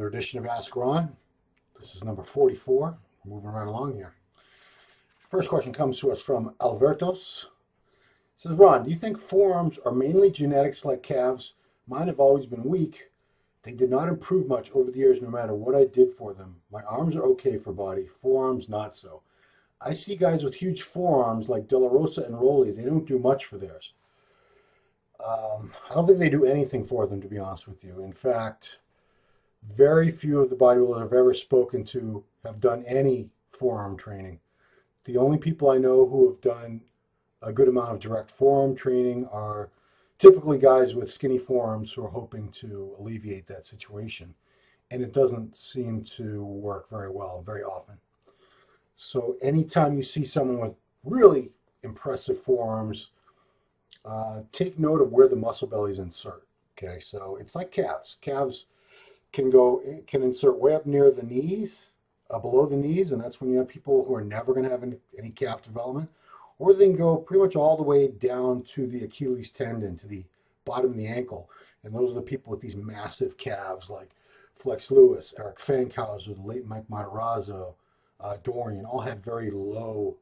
Another edition of Ask Ron. This is number 44. Moving right along here. First question comes to us from Albertos. It says, Ron, do you think forearms are mainly genetics like calves? Mine have always been weak. They did not improve much over the years no matter what I did for them. My arms are okay for body, forearms not so. I see guys with huge forearms like De La Rosa and Rolly. They don't do much for theirs. I don't think they do anything for them, to be honest with you. In fact, very few of the bodybuilders I've ever spoken to have done any forearm training. The only people I know who have done a good amount of direct forearm training are typically guys with skinny forearms who are hoping to alleviate that situation. And it doesn't seem to work very well, very often. So anytime you see someone with really impressive forearms, take note of where the muscle bellies insert. Okay, so it's like calves. Calves can insert way up near the knees, below the knees, and that's when you have people who are never going to have any calf development, or they can go pretty much all the way down to the Achilles tendon, to the bottom of the ankle, and those are the people with these massive calves like Flex Lewis, Eric Fankhauser, the late Mike Matarazzo, Dorian, all had very low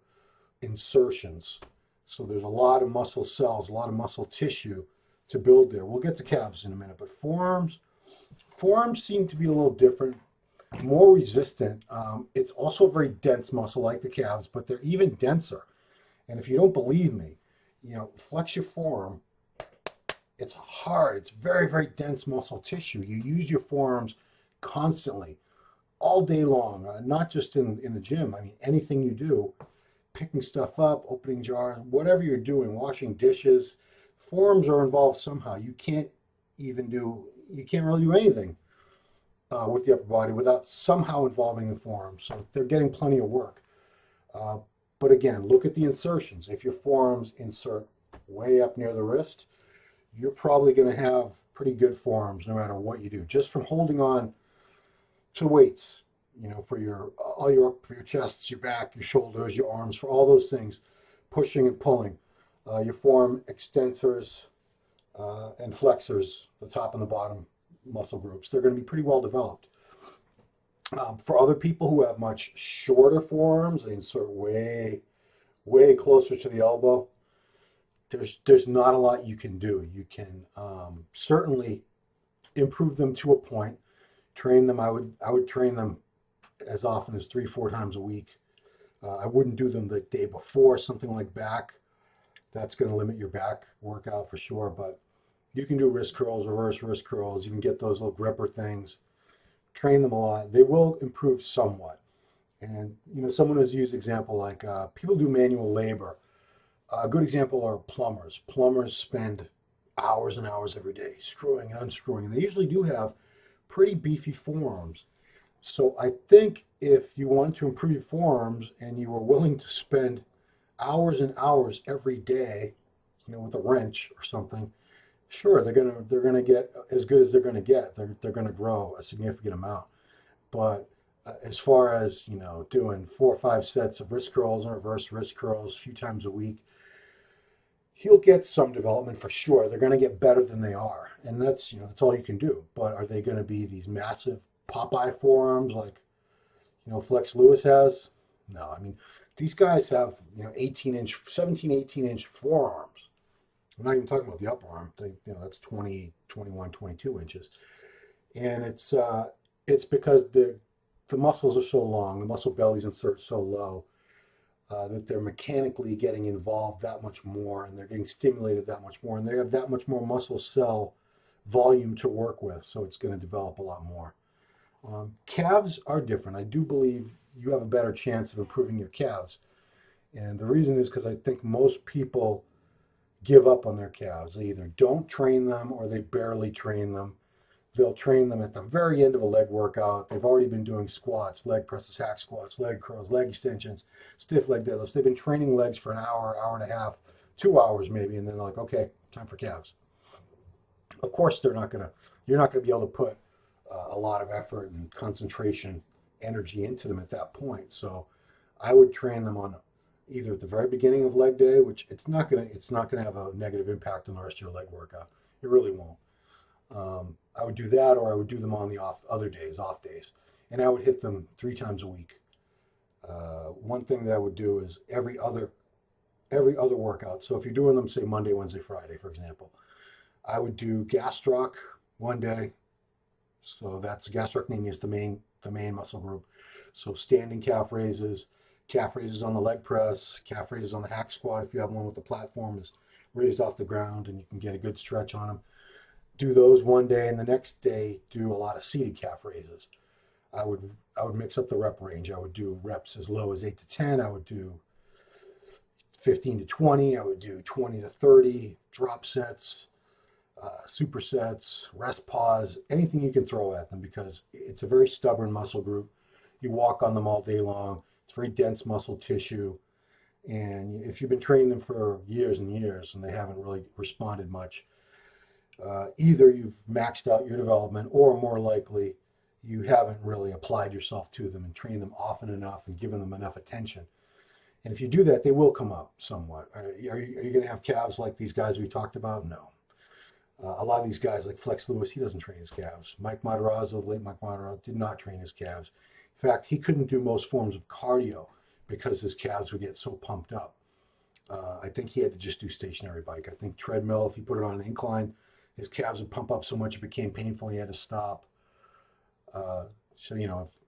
insertions. So there's a lot of muscle cells, a lot of muscle tissue to build there. We'll get to calves in a minute, but forearms seem to be a little different, more resistant. It's also very dense muscle like the calves, but they're even denser. And if you don't believe me, flex your forearm. It's hard. It's very, very dense muscle tissue. You use your forearms constantly, all day long, not just in the gym. I mean, anything you do, picking stuff up, opening jars, whatever you're doing, washing dishes, forearms are involved somehow. You can't really do anything with the upper body without somehow involving the forearms. So they're getting plenty of work. But again, look at the insertions. If your forearms insert way up near the wrist, you're probably going to have pretty good forearms no matter what you do. Just from holding on to weights, for your chests, your back, your shoulders, your arms, for all those things, pushing and pulling, your forearm extensors and flexors, the top and the bottom muscle groups, they're going to be pretty well developed. For other people who have much shorter forearms, they insert way, way closer to the elbow. There's not a lot you can do. You can certainly improve them to a point. Train them. I would train them as often as 3-4 times a week. I wouldn't do them the day before, something like back. That's going to limit your back workout for sure, but you can do wrist curls, reverse wrist curls. You can get those little gripper things. Train them a lot. They will improve somewhat. And, someone has used example like people do manual labor. A good example are plumbers. Plumbers spend hours and hours every day screwing and unscrewing. And they usually do have pretty beefy forearms. So I think if you want to improve your forearms and you are willing to spend hours and hours every day, with a wrench or something, sure, they're gonna get as good as they're gonna get. They're gonna grow a significant amount. But as far as doing 4 or 5 sets of wrist curls and reverse wrist curls a few times a week, he'll get some development for sure. They're gonna get better than they are, and that's all you can do. But are they gonna be these massive Popeye forearms like Flex Lewis has? No, I mean these guys have 18-inch, 17, 18-inch forearms. I'm not even talking about the upper arm. That's 20, 21, 22 inches, and it's because the muscles are so long, the muscle bellies insert so low that they're mechanically getting involved that much more, and they're getting stimulated that much more, and they have that much more muscle cell volume to work with, so it's going to develop a lot more. Calves are different. I do believe you have a better chance of improving your calves. And the reason is because I think most people give up on their calves. They either don't train them or they barely train them. They'll train them at the very end of a leg workout. They've already been doing squats, leg presses, hack squats, leg curls, leg extensions, stiff leg deadlifts. They've been training legs for an hour, hour and a half, 2 hours maybe, and then they're like, okay, time for calves. Of course, you're not gonna be able to put a lot of effort and concentration, energy into them at that point. So I would train them on either at the very beginning of leg day, which it's not gonna have a negative impact on the rest of your leg workout. It really won't. I would do that, or I would do them on the off days, and I would hit them 3 times a week. One thing that I would do is every other workout. So if you're doing them, say Monday, Wednesday, Friday, for example, I would do gastroc one day. So that's gastrocnemius, is the main muscle group. So standing calf raises on the leg press, calf raises on the hack squat. If you have one with the platform is raised off the ground and you can get a good stretch on them. Do those one day, and the next day do a lot of seated calf raises. I would mix up the rep range. I would do reps as low as 8 to 10. I would do 15 to 20. I would do 20 to 30 drop sets, supersets, rest pause, anything you can throw at them, because it's a very stubborn muscle group. You walk on them all day long. It's very dense muscle tissue. And if you've been training them for years and years and they haven't really responded much, either you've maxed out your development, or more likely you haven't really applied yourself to them and trained them often enough and given them enough attention. And if you do that, they will come up somewhat. Are you going to have calves like these guys we talked about? No. A lot of these guys, like Flex Lewis, he doesn't train his calves. Mike Matarazzo, the late Mike Matarazzo, did not train his calves. In fact, he couldn't do most forms of cardio because his calves would get so pumped up. I think he had to just do stationary bike. I think treadmill, if he put it on an incline, his calves would pump up so much it became painful, he had to stop. So,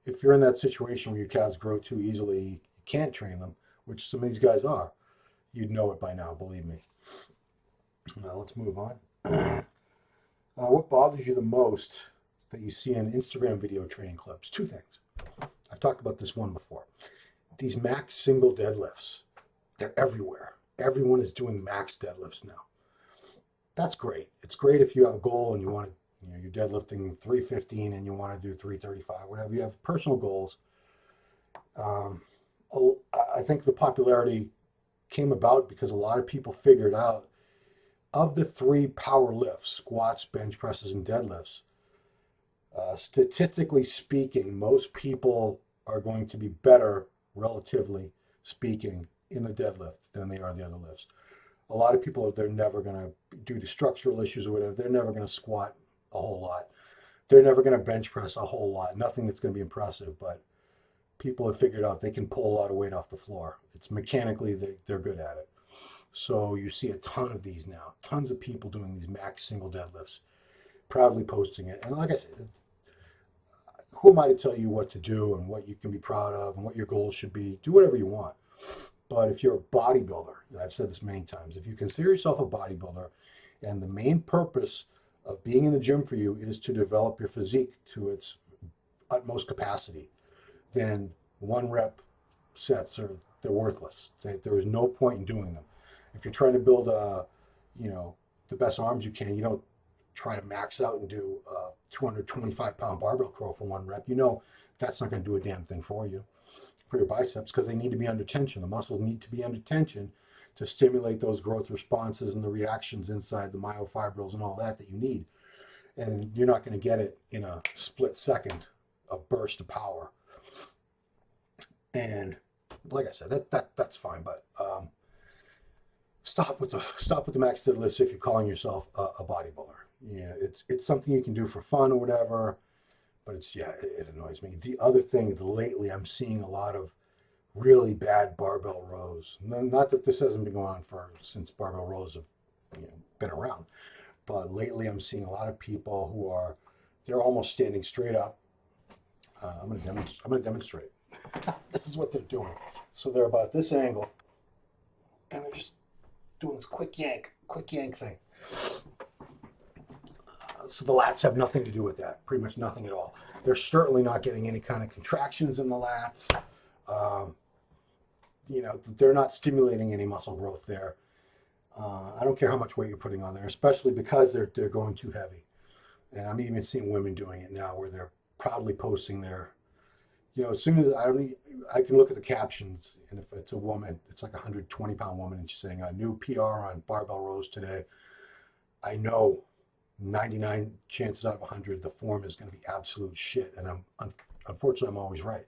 if you're in that situation where your calves grow too easily, you can't train them, which some of these guys are, you'd know it by now, believe me. Now let's move on. What bothers you the most that you see in Instagram video training clips? 2 things. I've talked about this one before. These max single deadlifts, they're everywhere. Everyone is doing max deadlifts now. That's great. It's great if you have a goal and you want to, you're deadlifting 315 and you want to do 335, whatever. You have personal goals. I think the popularity came about because a lot of people figured out, of the 3 power lifts, squats, bench presses, and deadlifts, statistically speaking, most people are going to be better, relatively speaking, in the deadlift than they are the other lifts. A lot of people, they're never going to, due to structural issues or whatever, they're never going to squat a whole lot. They're never going to bench press a whole lot. Nothing that's going to be impressive, but people have figured out they can pull a lot of weight off the floor. It's mechanically, they're good at it. So you see a ton of these now, tons of people doing these max single deadlifts, proudly posting it. And like I said, who am I to tell you what to do and what you can be proud of and what your goals should be? Do whatever you want. But if you're a bodybuilder, and I've said this many times, if you consider yourself a bodybuilder and the main purpose of being in the gym for you is to develop your physique to its utmost capacity, then 1-rep sets they're worthless. There is no point in doing them. If you're trying to build the best arms you can, you don't try to max out and do a 225-pound barbell curl for 1 rep. That's not going to do a damn thing for you, for your biceps, because they need to be under tension. The muscles need to be under tension to stimulate those growth responses and the reactions inside the myofibrils and all that you need. And you're not going to get it in a split second, a burst of power. And like I said, that's fine, but stop with the max deadlifts if you're calling yourself a bodybuilder. It's something you can do for fun or whatever, but it annoys me. The other thing, lately I'm seeing a lot of really bad barbell rows. Not that this hasn't been going on since barbell rows have been around, but lately I'm seeing a lot of people who they're almost standing straight up. I'm going to demonstrate. This is what they're doing. So they're about this angle, and they're just doing this quick yank thing. So the lats have nothing to do with that, pretty much nothing at all. They're certainly not getting any kind of contractions in the lats. They're not stimulating any muscle growth there. I don't care how much weight you're putting on there, especially because they're going too heavy. And I'm even seeing women doing it now, where they're proudly posting their, as soon as I can look at the captions, and if it's a woman, it's like a 120-pound woman, and she's saying a new PR on barbell rows today. I know 99 chances out of 100 the form is going to be absolute shit, and unfortunately I'm always right.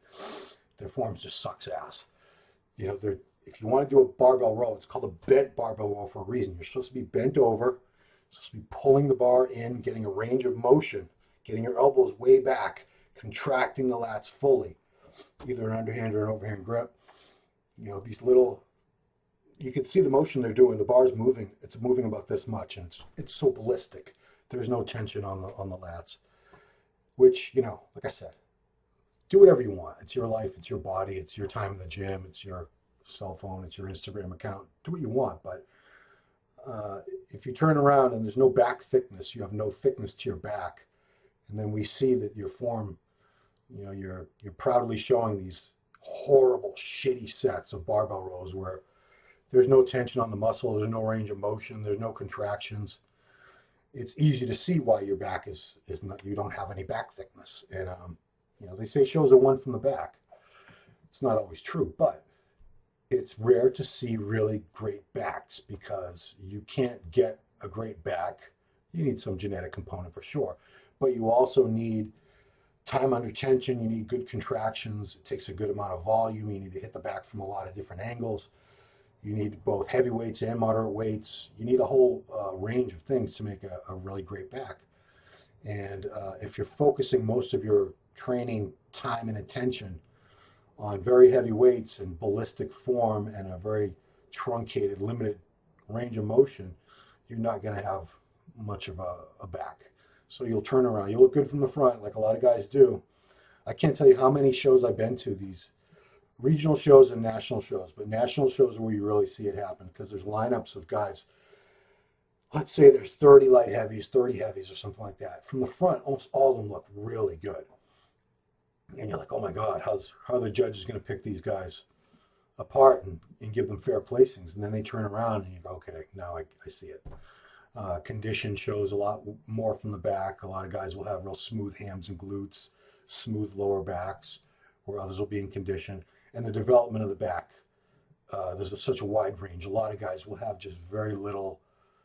Their form just sucks ass. If you want to do a barbell row, it's called a bent barbell row for a reason. You're supposed to be bent over, supposed to be pulling the bar in, getting a range of motion, getting your elbows way back, contracting the lats fully, either an underhand or an overhand grip. These little, you can see the motion they're doing. The bar's moving. It's moving about this much, and it's so ballistic. There's no tension on the lats, which, like I said, do whatever you want. It's your life. It's your body. It's your time in the gym. It's your cell phone. It's your Instagram account. Do what you want. But if you turn around and there's no back thickness, you have no thickness to your back, and then we see that your form, you're proudly showing these horrible, shitty sets of barbell rows where there's no tension on the muscle, there's no range of motion, there's no contractions. It's easy to see why your back is not, you don't have any back thickness. And they say shows are won from the back. It's not always true, but it's rare to see really great backs because you can't get a great back. You need some genetic component for sure, but you also need time under tension. You need good contractions. It takes a good amount of volume. You need to hit the back from a lot of different angles. You need both heavy weights and moderate weights. You need a whole range of things to make a really great back. And if you're focusing most of your training time and attention on very heavy weights and ballistic form and a very truncated, limited range of motion, you're not going to have much of a back. So you'll turn around. You look good from the front, like a lot of guys do. I can't tell you how many shows I've been to, these regional shows and national shows, but national shows are where you really see it happen because there's lineups of guys. Let's say there's 30 light heavies, 30 heavies or something like that. From the front, almost all of them look really good. And you're like, oh my God, how are the judges going to pick these guys apart and give them fair placings? And then they turn around and you go, okay, now I see it. Condition shows a lot more from the back. A lot of guys will have real smooth hams and glutes, smooth lower backs, where others will be in condition. And the development of the back, there's such a wide range. A lot of guys will have just very little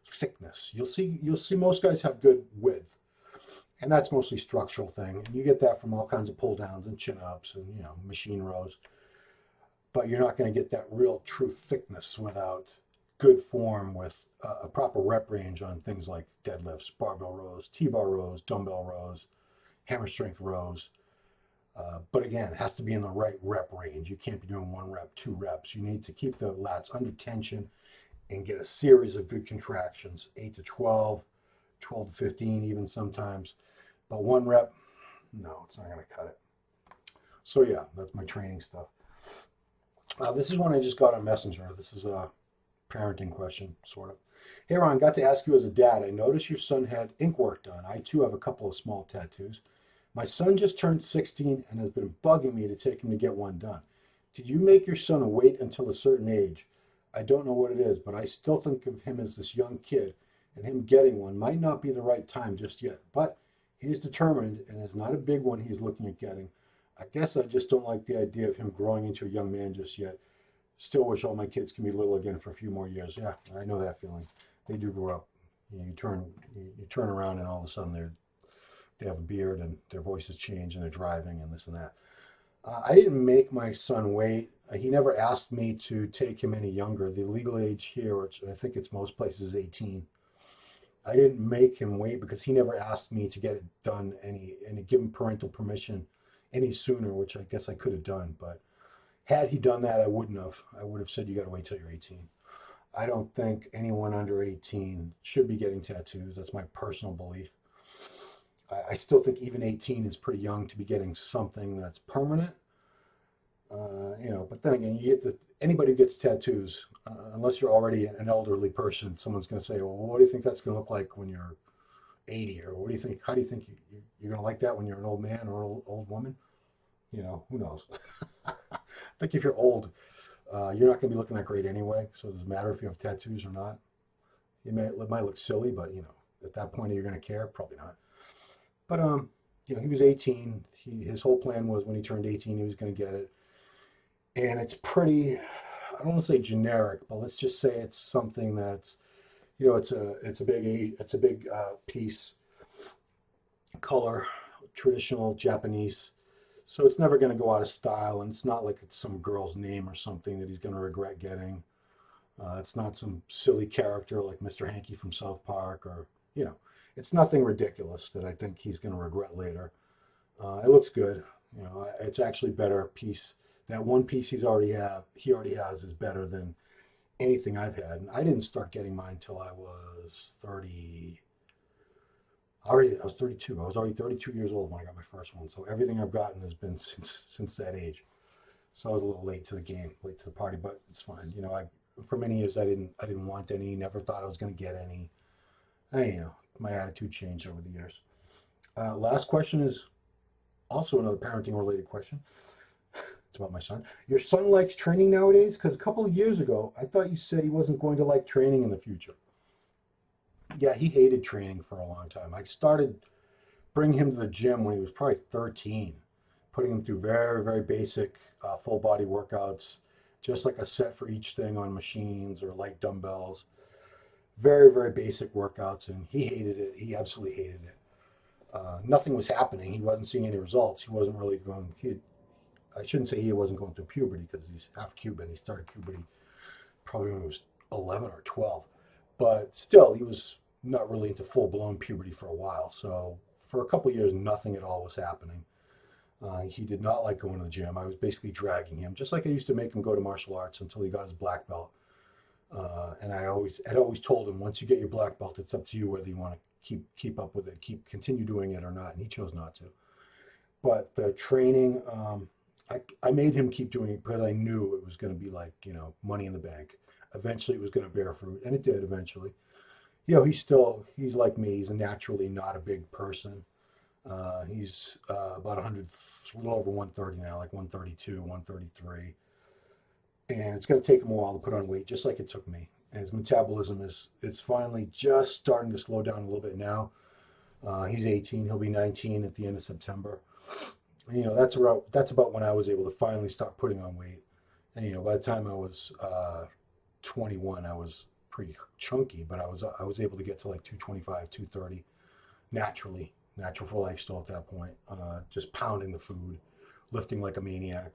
thickness. You'll see most guys have good width, and that's mostly structural thing. And you get that from all kinds of pull downs and chin ups and machine rows. But you're not going to get that real true thickness without good form with a proper rep range on things like deadlifts, barbell rows, T-bar rows, dumbbell rows, hammer strength rows. But again, it has to be in the right rep range. You can't be doing 1 rep, 2 reps. You need to keep the lats under tension and get a series of good contractions, 8 to 12, 12 to 15 even sometimes. But 1 rep, no, it's not going to cut it. So yeah, that's my training stuff. This is one I just got on Messenger. This is a parenting question, sort of. Hey Ron, got to ask you as a dad, I noticed your son had ink work done. I too have a couple of small tattoos. My son just turned 16 and has been bugging me to take him to get one done. Did you make your son wait until a certain age? I don't know what it is, but I still think of him as this young kid, and him getting one might not be the right time just yet. But he's determined, and it's not a big one he's looking at getting. I guess I just don't like the idea of him growing into a young man just yet. Still wish all my kids can be little again for a few more years. Yeah, I know that feeling. They do grow up. You turn around and all of a sudden they have a beard and their voices change and they're driving and this and that. I didn't make my son wait. He never asked me to take him any younger. The legal age here, which I think it's most places, is 18. I didn't make him wait because he never asked me to get it done and give him parental permission any sooner, which I guess I could have done. But had he done that, I wouldn't have. I would have said, you got to wait till you're 18. I don't think anyone under 18 should be getting tattoos. That's my personal belief. I still think even 18 is pretty young to be getting something that's permanent. But then again, anybody who gets tattoos, unless you're already an elderly person, someone's going to say, well, what do you think that's going to look like when you're 80? Or what do you think, how do you think you're going to like that when you're an old man or an old woman? Who knows? I think if you're old, you're not going to be looking that great anyway. So it doesn't matter if you have tattoos or not. It might look silly, but at that point, are you going to care? Probably not. But he was 18. His whole plan was when he turned 18, he was going to get it. And it's pretty, I don't want to say generic, but let's just say it's something that's, it's a big piece, color, traditional Japanese. So it's never going to go out of style, and it's not like it's some girl's name or something that he's going to regret getting. It's not some silly character like Mr. Hanky from South Park or you know, it's nothing ridiculous that I think he's going to regret later. It looks good. You know, it's actually better piece. That one piece he already has is better than anything I've had. And I didn't start getting mine till I was 30. I was 32. I was already 32 years old when I got my first one. So everything I've gotten has been since that age. So I was a little late to the game, late to the party, but it's fine. You know, for many years I didn't want any, never thought I was going to get any. You know, my attitude changed over the years. Last question is also another parenting related question. It's about my son. Your son likes training nowadays? Because a couple of years ago, I thought you said he wasn't going to like training in the future. Yeah, he hated training for a long time. I started bringing him to the gym when he was probably 13, putting him through very, very basic full body workouts, just like a set for each thing on machines or light dumbbells. Very, very basic workouts, and he hated it. He absolutely hated it. Nothing was happening. He wasn't seeing any results. He wasn't really going. I shouldn't say he wasn't going through puberty because he's half Cuban. He started puberty probably when he was 11 or 12, but still, he was not really into full blown puberty for a while. So for a couple of years, nothing at all was happening. He did not like going to the gym. I was basically dragging him, just like I used to make him go to martial arts until he got his black belt. And I always told him, once you get your black belt, it's up to you whether you want to keep up with it, continue doing it or not. And he chose not to. But the training, I made him keep doing it because I knew it was going to be like, you know, money in the bank. Eventually, it was going to bear fruit, and it did eventually. You know, he's like me. He's naturally not a big person. He's about 100, a little over 130 now, like 132, 133. And it's going to take him a while to put on weight, just like it took me. And his metabolism it's finally just starting to slow down a little bit now. He's 18. He'll be 19 at the end of September. And, you know, that's about when I was able to finally start putting on weight. And, you know, by the time I was 21, I was pretty chunky, but I was able to get to like 225, 230 naturally, natural for life still at that point. Just pounding the food, lifting like a maniac.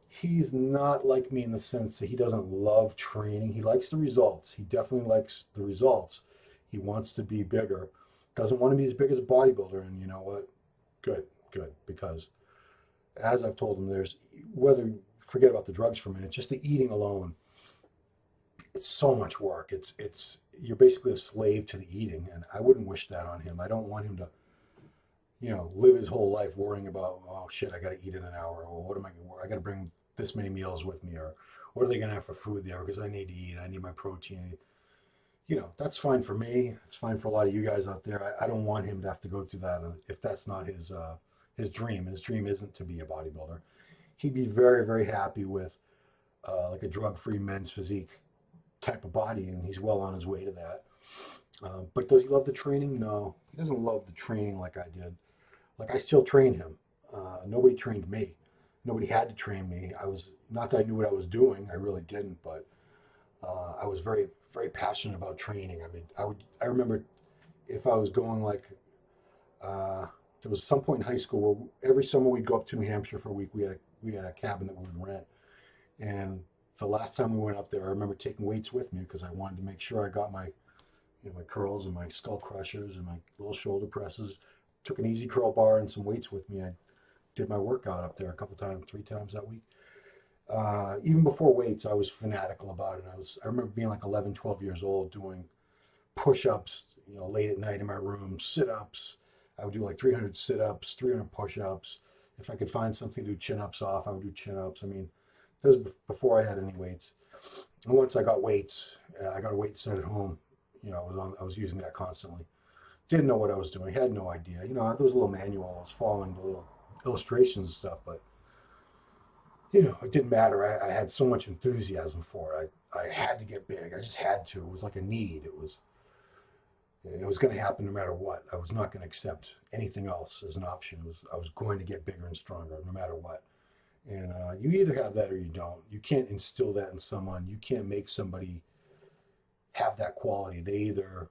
He's not like me in the sense that he doesn't love training. He likes the results. He definitely likes the results. He wants to be bigger. Doesn't want to be as big as a bodybuilder. And you know what? Good. Because as I've told him, forget about the drugs for a minute, just the eating alone, it's so much work. You're basically a slave to the eating. And I wouldn't wish that on him. I don't want him to, you know, live his whole life worrying about, oh shit, I got to eat in an hour, or what am I got to bring this many meals with me, or what are they going to have for food there? Because I need to eat, I need my protein. You know, that's fine for me. It's fine for a lot of you guys out there. I don't want him to have to go through that if that's not his dream. His dream isn't to be a bodybuilder. He'd be very, very happy with like a drug-free men's physique type of body, and he's well on his way to that. But does he love the training? No, he doesn't love the training like I did. Like I still train him. Nobody trained me. Nobody had to train me. Not that I knew what I was doing. I really didn't, but I was very, very passionate about training. I mean, I remember if I was going like, there was some point in high school where every summer we'd go up to New Hampshire for a week. We had a cabin that we would rent. And the last time we went up there, I remember taking weights with me because I wanted to make sure I got my curls and my skull crushers and my little shoulder presses. Took an easy curl bar and some weights with me. I did my workout up there a couple times, 3 times that week. Even before weights, I was fanatical about it. I remember being like 11, 12 years old doing push-ups, you know, late at night in my room, sit-ups. I would do like 300 sit-ups, 300 push-ups. If I could find something to do chin-ups off, I would do chin-ups. I mean, this was before I had any weights. And once I got weights, I got a weight set at home. You know, I was using that constantly. Didn't know what I was doing. Had no idea. You know, there was a little manual. I was following the little illustrations and stuff, but you know, it didn't matter. I had so much enthusiasm for it. I had to get big. I just had to. It was like a need. It was going to happen no matter what. I was not going to accept anything else as an option. I was going to get bigger and stronger no matter what. And you either have that or you don't. You can't instill that in someone. You can't make somebody have that quality. They either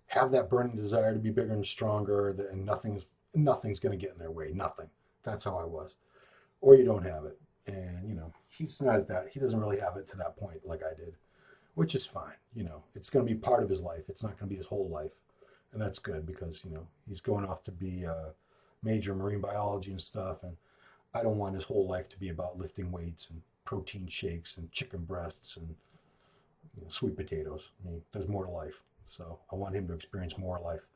have that burning desire to be bigger and stronger, and nothing's going to get in their way. Nothing. That's how I was. Or you don't have it. And, you know, he's not at that. He doesn't really have it to that point like I did, which is fine. You know, it's going to be part of his life. It's not going to be his whole life. And that's good because, you know, he's going off to be a major in marine biology and stuff. And I don't want his whole life to be about lifting weights and protein shakes and chicken breasts and, you know, sweet potatoes. I mean, there's more to life. So I want him to experience more life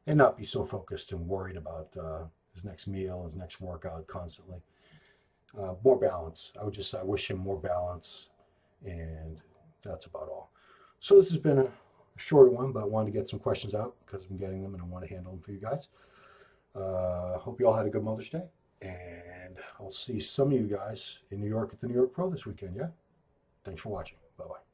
and not be so focused and worried about his next meal, his next workout constantly. More balance. I wish him more balance, and that's about all. So this has been a shorter one, but I wanted to get some questions out because I'm getting them and I want to handle them for you guys. Hope you all had a good Mother's Day, and I'll see some of you guys in New York at the New York Pro this weekend. Yeah. Thanks for watching. Bye bye.